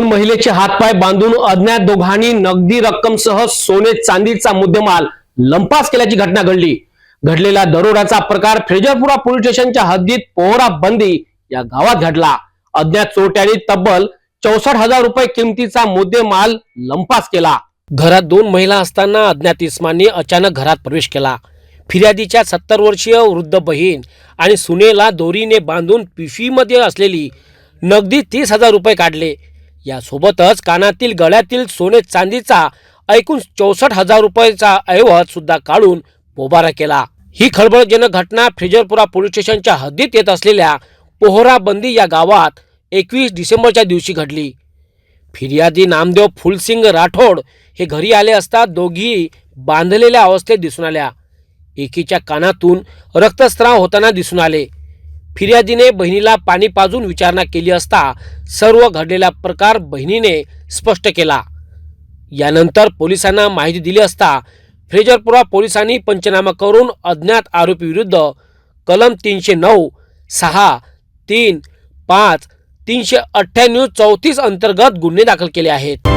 दोन महिलेचे हातपाय बांधून अज्ञात दोघांनी नगदी रक्कमसह सोने चांदीचा मुद्देमाल लंपास केल्याची घटना घडली। घडलेला दरोड्याचा प्रकार फ्रेजरपुरा पोलीस स्टेशनच्या हद्दीत पोहरा बंदी या गावात घडला। अज्ञात चोरट्यांनी तब्बल 64,000 रुपये किमतीचा मुद्देमाल लंपास केला। घरात दोन महिला असताना अज्ञात इसमांनी अचानक घरात प्रवेश केला। फिर्यादीच्या 70 वर्षीय वृद्ध बहीण आणि सुनेला दोरीने बांधून पिशवीमध्ये असलेली नगदी 30,000 रुपये काढले। यासोबतच कानातील गळ्यातील सोने चांदीचा एकूण 64,000 रुपयाचा ऐवज सुद्धा काढून पोबारा केला। ही खळबळजनक घटना फ्रेजरपुरा पोलीस स्टेशनच्या हद्दीत येत असलेल्या पोहरा बंदी या गावात 21 डिसेंबरच्या दिवशी घडली। फिर्यादी नामदेव फुलसिंग राठोड हे घरी आले असता दोघी बांधलेल्या अवस्थेत दिसून आल्या। एकीच्या कानातून रक्तस्राव होताना दिसून आले। फिर्यादीने बहिणीला पाणी पाजून विचारणा केली असता सर्व घडलेला प्रकार बहिणीने स्पष्ट केला। यानंतर पोलिसांना माहिती दिली असता फ्रेजरपुरा पोलिसांनी पंचनामा करून अज्ञात आरोपी विरुद्ध कलम 309, 6, 3, 5, 398, 34 अंतर्गत गुन्हे दाखल केले आहेत।